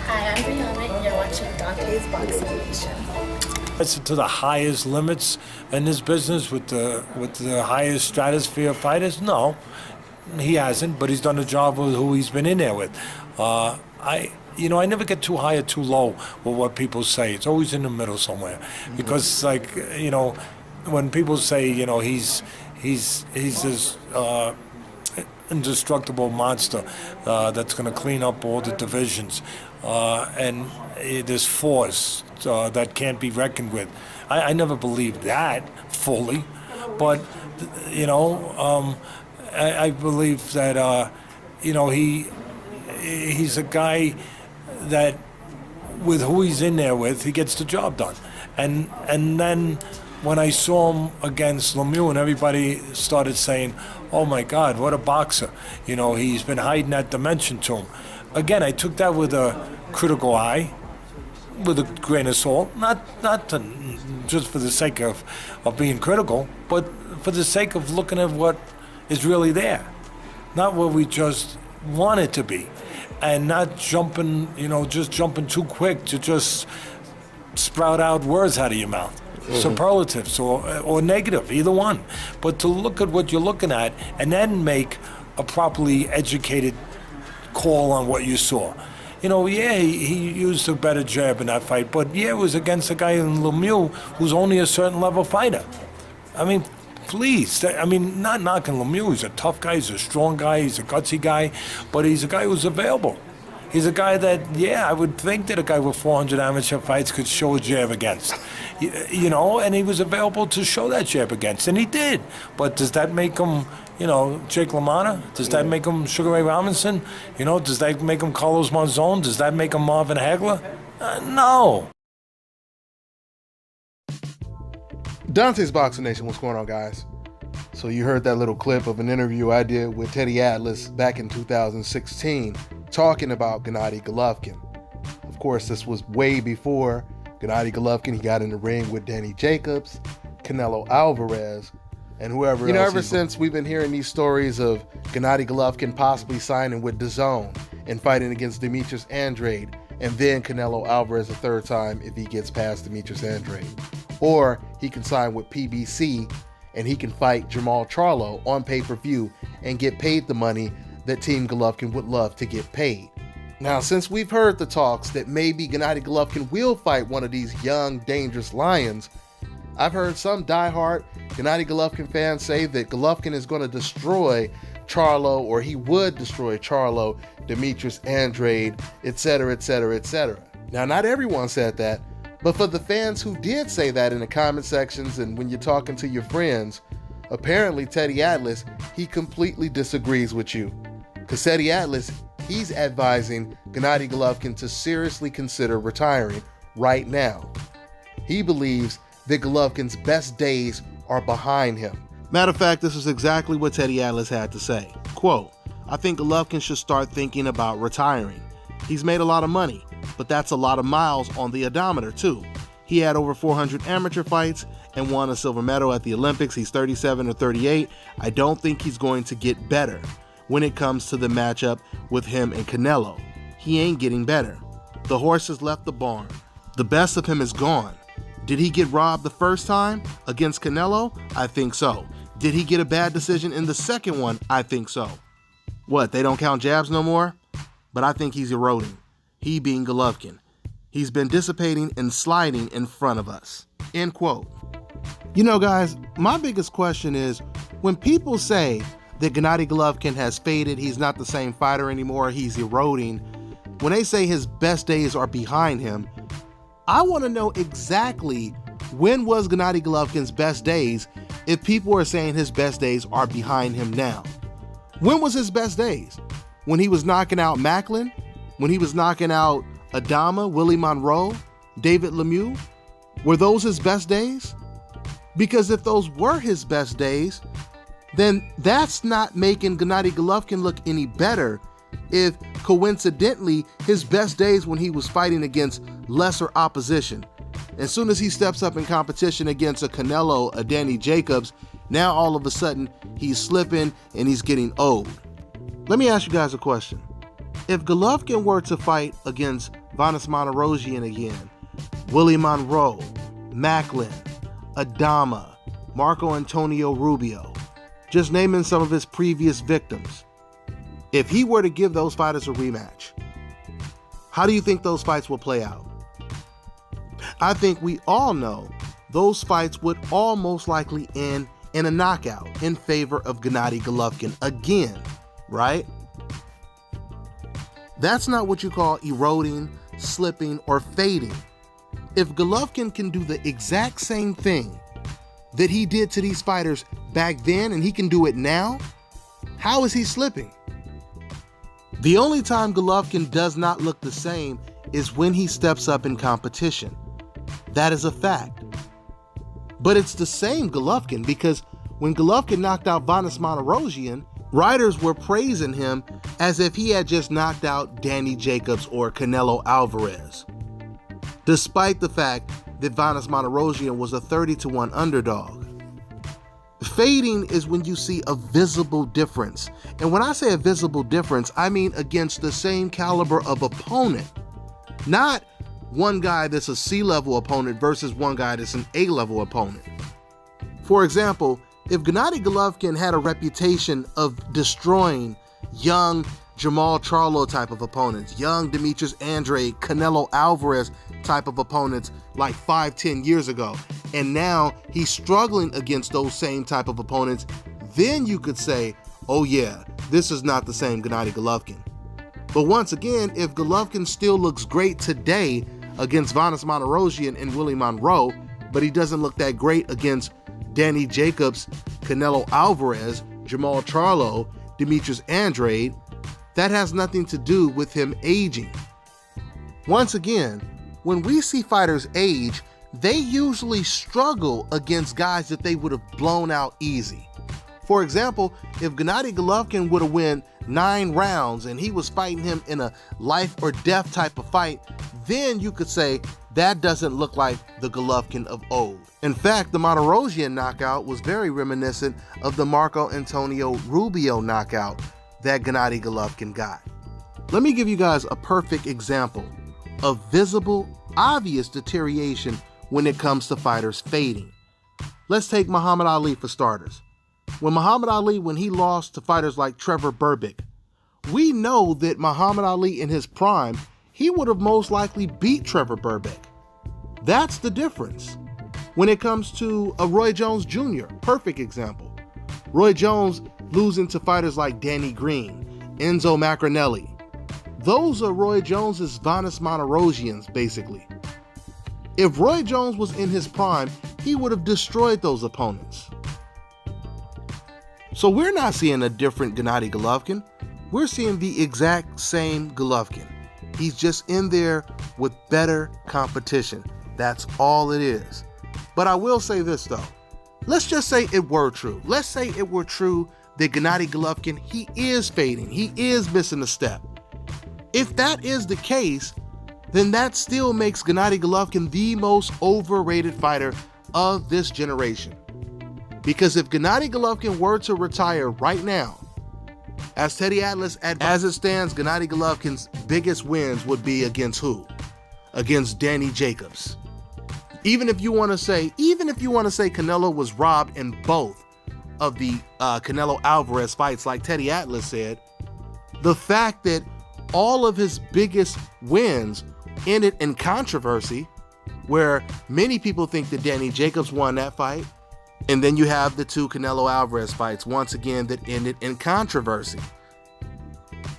Hi, I'm Brianna, and you're watching Dante's Boxing Nation. It's to the highest limits in this business with the highest stratosphere of fighters? No, he hasn't, but he's done a job with who he's been in there with. I never get too high or too low with what people say. It's always in the middle somewhere, because when people say he's this indestructible monster that's going to clean up all the divisions, and this force that can't be reckoned with. I never believed that fully, but I believe that he's a guy that with who he's in there with, he gets the job done. And then when I saw him against Lemieux, and everybody started saying, "Oh my God, what a boxer!" He's been hiding that dimension to him. Again, I took that with a critical eye, with a grain of salt, not to, just for the sake of being critical, but for the sake of looking at what is really there, not what we just want it to be, and not jumping too quick to just sprout out words out of your mouth. Superlatives or negative, either one. But to look at what you're looking at and then make a properly educated call on what you saw. He used a better jab in that fight, but it was against a guy in Lemieux who's only a certain level fighter. I mean, please, not knocking Lemieux. He's a tough guy, he's a strong guy, he's a gutsy guy, but he's a guy who's available. He's a guy that, I would think that a guy with 400 amateur fights could show a jab against. And he was available to show that jab against, and he did. But does that make him, Jake LaMotta? Does that make him Sugar Ray Robinson? Does that make him Carlos Monzon? Does that make him Marvin Hagler? No. Dante's Boxing Nation, what's going on, guys? So you heard that little clip of an interview I did with Teddy Atlas back in 2016 talking about Gennady Golovkin. Of course, this was way before Gennady Golovkin. He got in the ring with Danny Jacobs, Canelo Alvarez, and whoever else. Ever since we've been hearing these stories of Gennady Golovkin possibly signing with DAZN and fighting against Demetrius Andrade, and then Canelo Alvarez a third time if he gets past Demetrius Andrade. Or he can sign with PBC and he can fight Jermall Charlo on pay-per-view and get paid the money that Team Golovkin would love to get paid. Now, since we've heard the talks that maybe Gennady Golovkin will fight one of these young, dangerous lions, I've heard some diehard Gennady Golovkin fans say that Golovkin is going to destroy Charlo, or he would destroy Charlo, Demetrius Andrade, etc., etc., etc. Now, not everyone said that, but for the fans who did say that in the comment sections and when you're talking to your friends, apparently Teddy Atlas, he completely disagrees with you. Because Teddy Atlas, he's advising Gennady Golovkin to seriously consider retiring right now. He believes that Golovkin's best days are behind him. Matter of fact, this is exactly what Teddy Atlas had to say. Quote, "I think Golovkin should start thinking about retiring. He's made a lot of money, but that's a lot of miles on the odometer too. He had over 400 amateur fights and won a silver medal at the Olympics. He's 37 or 38. I don't think he's going to get better when it comes to the matchup with him and Canelo. He ain't getting better. The horse has left the barn. The best of him is gone. Did he get robbed the first time against Canelo? I think so. Did he get a bad decision in the second one? I think so. What, they don't count jabs no more? But I think he's eroding. He being Golovkin. He's been dissipating and sliding in front of us." End quote. Guys, my biggest question is, when people say that Gennady Golovkin has faded, he's not the same fighter anymore, he's eroding, when they say his best days are behind him, I want to know exactly when was Gennady Golovkin's best days if people are saying his best days are behind him now. When was his best days? When he was knocking out Macklin? When he was knocking out Adama, Willie Monroe, David Lemieux? Were those his best days? Because if those were his best days, then that's not making Gennady Golovkin look any better if coincidentally his best days when he was fighting against lesser opposition. As soon as he steps up in competition against a Canelo, a Danny Jacobs, now all of a sudden he's slipping and he's getting old. Let me ask you guys a question. If Golovkin were to fight against Vanes Martirosyan again, Willie Monroe, Macklin, Adama, Marco Antonio Rubio, just naming some of his previous victims. If he were to give those fighters a rematch, how do you think those fights will play out? I think we all know those fights would all most likely end in a knockout in favor of Gennady Golovkin again, right? That's not what you call eroding, slipping, or fading. If Golovkin can do the exact same thing that he did to these fighters back then and he can do it now, how is he slipping? The only time Golovkin does not look the same is when he steps up in competition. That is a fact. But it's the same Golovkin because when Golovkin knocked out Vanes Martirosyan, writers were praising him as if he had just knocked out Danny Jacobs or Canelo Alvarez, despite the fact that Vanes Martirosyan was a 30-1 underdog. Fading is when you see a visible difference. And when I say a visible difference, I mean against the same caliber of opponent. Not one guy that's a C-level opponent versus one guy that's an A-level opponent. For example, if Gennady Golovkin had a reputation of destroying young Jermall Charlo type of opponents, young Demetrius Andrade, Canelo Alvarez type of opponents like 5-10 years ago, and now he's struggling against those same type of opponents, then you could say, oh yeah, this is not the same Gennady Golovkin. But once again, if Golovkin still looks great today against Vanes Martirosyan and Willie Monroe, but he doesn't look that great against Danny Jacobs, Canelo Alvarez, Jermall Charlo, Demetrius Andrade, that has nothing to do with him aging. Once again, when we see fighters age, they usually struggle against guys that they would have blown out easy. For example, if Gennady Golovkin would have won 9 rounds and he was fighting him in a life or death type of fight, then you could say that doesn't look like the Golovkin of old. In fact, the Martirosyan knockout was very reminiscent of the Marco Antonio Rubio knockout that Gennady Golovkin got. Let me give you guys a perfect example of visible, obvious deterioration when it comes to fighters fading. Let's take Muhammad Ali for starters. When Muhammad Ali, when he lost to fighters like Trevor Berbick, we know that Muhammad Ali in his prime, he would have most likely beat Trevor Berbick. That's the difference. When it comes to a Roy Jones Jr., perfect example. Roy Jones losing to fighters like Danny Green, Enzo Maccarinelli. Those are Roy Jones's Vanes Martirosyans, basically. If Roy Jones was in his prime, he would have destroyed those opponents. So we're not seeing a different Gennady Golovkin. We're seeing the exact same Golovkin. He's just in there with better competition. That's all it is. But I will say this though. Let's just say it were true. Let's say it were true that Gennady Golovkin, he is fading. He is missing a step. If that is the case, then that still makes Gennady Golovkin the most overrated fighter of this generation. Because if Gennady Golovkin were to retire right now, as Teddy Atlas, as it stands, Gennady Golovkin's biggest wins would be against who? Against Danny Jacobs. Even if you want to say Canelo was robbed in both of the Canelo Alvarez fights, like Teddy Atlas said, the fact that all of his biggest wins ended in controversy, where many people think that Danny Jacobs won that fight, and then you have the 2 Canelo Alvarez fights, once again, that ended in controversy.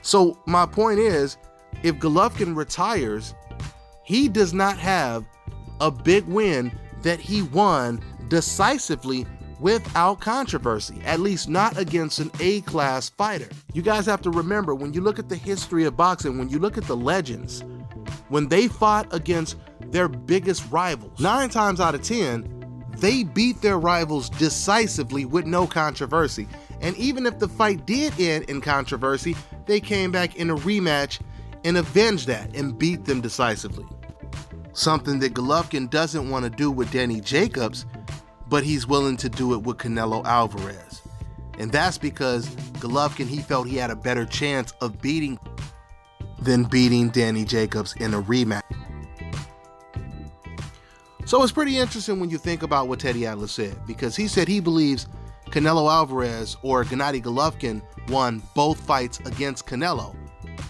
So my point is, if Golovkin retires, he does not have a big win that he won decisively without controversy, at least not against an A-class fighter. You guys have to remember, when you look at the history of boxing, when you look at the legends, when they fought against their biggest rivals, 9 times out of 10, they beat their rivals decisively with no controversy. And even if the fight did end in controversy, they came back in a rematch and avenged that and beat them decisively. Something that Golovkin doesn't want to do with Danny Jacobs, but he's willing to do it with Canelo Alvarez. And that's because Golovkin, he felt he had a better chance of beating. than beating Danny Jacobs in a rematch. So it's pretty interesting when you think about what Teddy Atlas said, because he said he believes Canelo Alvarez or Gennady Golovkin won both fights against Canelo,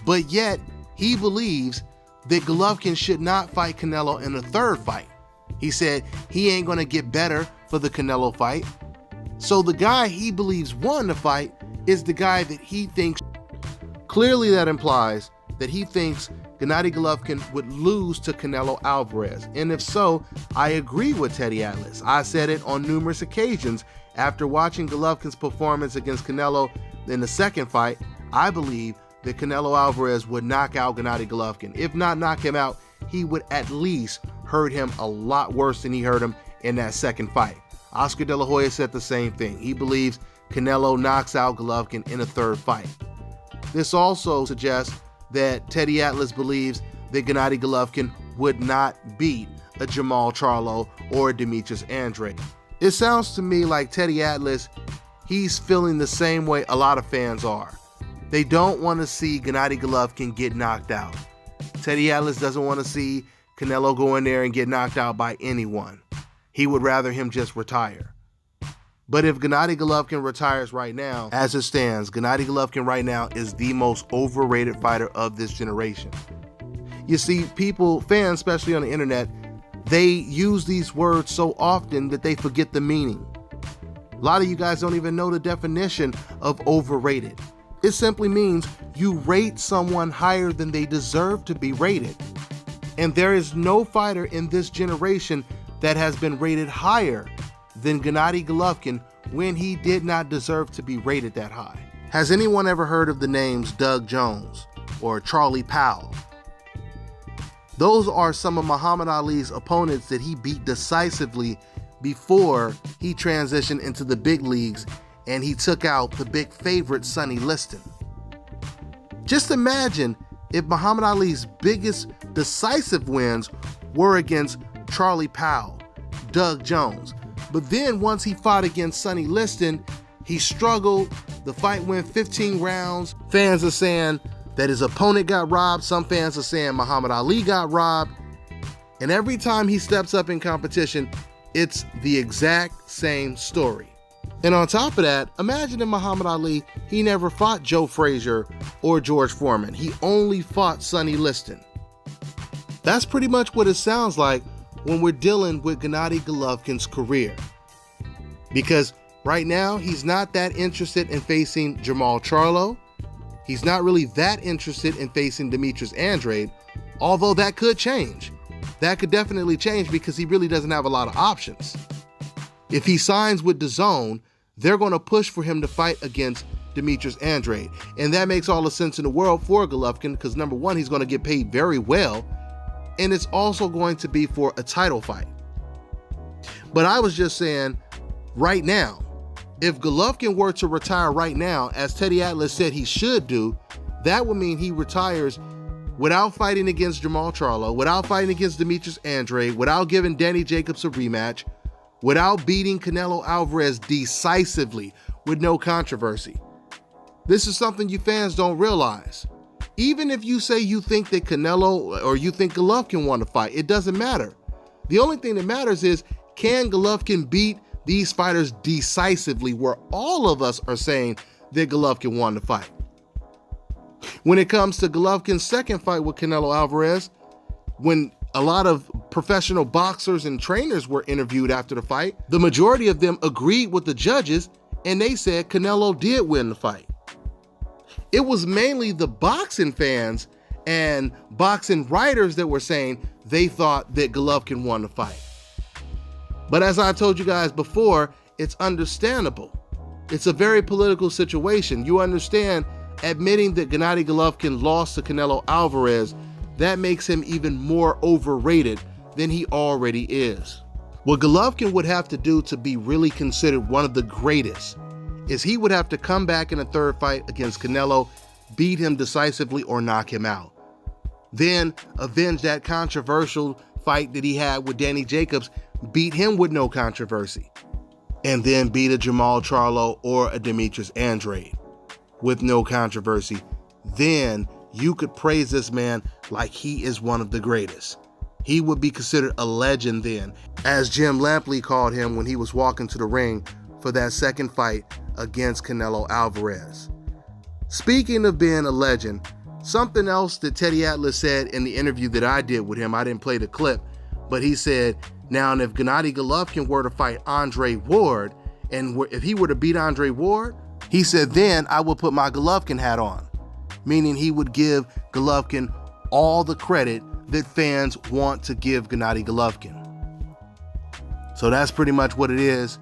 but yet he believes that Golovkin should not fight Canelo in a third fight. He said he ain't gonna get better for the Canelo fight. So the guy he believes won the fight is the guy that he thinks. Clearly that implies that he thinks Gennady Golovkin would lose to Canelo Alvarez. And if so, I agree with Teddy Atlas. I said it on numerous occasions after watching Golovkin's performance against Canelo in the second fight. I believe that Canelo Alvarez would knock out Gennady Golovkin. If not knock him out, he would at least hurt him a lot worse than he hurt him in that second fight. Oscar De La Hoya said the same thing. He believes Canelo knocks out Golovkin in a third fight. This also suggests that Teddy Atlas believes that Gennady Golovkin would not beat a Jermall Charlo or a Demetrius Andrade. It sounds to me like Teddy Atlas, he's feeling the same way a lot of fans are. They don't want to see Gennady Golovkin get knocked out. Teddy Atlas doesn't want to see Canelo go in there and get knocked out by anyone. He would rather him just retire. But if Gennady Golovkin retires right now, as it stands, Gennady Golovkin right now is the most overrated fighter of this generation. You see, fans, especially on the internet, they use these words so often that they forget the meaning. A lot of you guys don't even know the definition of overrated. It simply means you rate someone higher than they deserve to be rated. And there is no fighter in this generation that has been rated higher than Gennady Golovkin when he did not deserve to be rated that high. Has anyone ever heard of the names Doug Jones or Charlie Powell? Those are some of Muhammad Ali's opponents that he beat decisively before he transitioned into the big leagues and he took out the big favorite Sonny Liston. Just imagine if Muhammad Ali's biggest decisive wins were against Charlie Powell, Doug Jones. But then once he fought against Sonny Liston, he struggled. The fight went 15 rounds. Fans are saying that his opponent got robbed. Some fans are saying Muhammad Ali got robbed. And every time he steps up in competition, it's the exact same story. And on top of that, imagine if Muhammad Ali, he never fought Joe Frazier or George Foreman. He only fought Sonny Liston. That's pretty much what it sounds like when we're dealing with Gennady Golovkin's career. Because right now, he's not that interested in facing Jermall Charlo. He's not really that interested in facing Demetrius Andrade, although that could change. That could definitely change because he really doesn't have a lot of options. If he signs with DAZN, they're going to push for him to fight against Demetrius Andrade. And that makes all the sense in the world for Golovkin because number one, he's going to get paid very well. And it's also going to be for a title fight. But I was just saying, right now, if Golovkin were to retire right now, as Teddy Atlas said he should do, that would mean he retires without fighting against Jermall Charlo, without fighting against Demetrius Andrade, without giving Danny Jacobs a rematch, without beating Canelo Alvarez decisively with no controversy. This is something you fans don't realize. Even if you say you think that Canelo or you think Golovkin won the fight, it doesn't matter. The only thing that matters is, can Golovkin beat these fighters decisively, where all of us are saying that Golovkin won the fight? When it comes to Golovkin's second fight with Canelo Alvarez, when a lot of professional boxers and trainers were interviewed after the fight, the majority of them agreed with the judges and they said Canelo did win the fight. It was mainly the boxing fans and boxing writers that were saying they thought that Golovkin won the fight. But as I told you guys before, it's understandable. It's a very political situation. You understand, admitting that Gennady Golovkin lost to Canelo Alvarez, that makes him even more overrated than he already is. What Golovkin would have to do to be really considered one of the greatest is he would have to come back in a third fight against Canelo, beat him decisively or knock him out. Then avenge that controversial fight that he had with Danny Jacobs, beat him with no controversy, and then beat a Jermall Charlo or a Demetrius Andrade with no controversy. Then you could praise this man like he is one of the greatest. He would be considered a legend then, as Jim Lampley called him when he was walking to the ring for that second fight against Canelo Alvarez. Speaking of being a legend, something else that Teddy Atlas said in the interview that I did with him, I didn't play the clip, but he said, now if Gennady Golovkin were to fight Andre Ward, and if he were to beat Andre Ward, he said, then I would put my Golovkin hat on, meaning he would give Golovkin all the credit that fans want to give Gennady Golovkin. So that's pretty much what it is.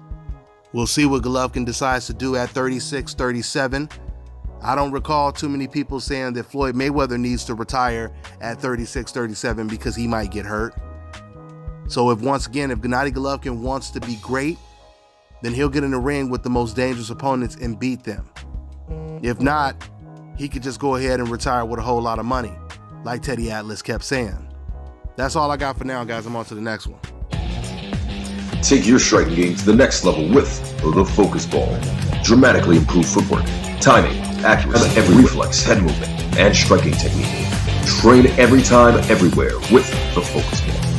We'll see what Golovkin decides to do at 36, 37. I don't recall too many people saying that Floyd Mayweather needs to retire at 36, 37 because he might get hurt. So if Gennady Golovkin wants to be great, then he'll get in the ring with the most dangerous opponents and beat them. If not, he could just go ahead and retire with a whole lot of money, like Teddy Atlas kept saying. That's all I got for now, guys. I'm on to the next one. Take your striking game to the next level with the Focus Ball. Dramatically improved footwork, timing, accuracy, every reflex, head movement, and striking technique. Train every time, everywhere with the Focus Ball.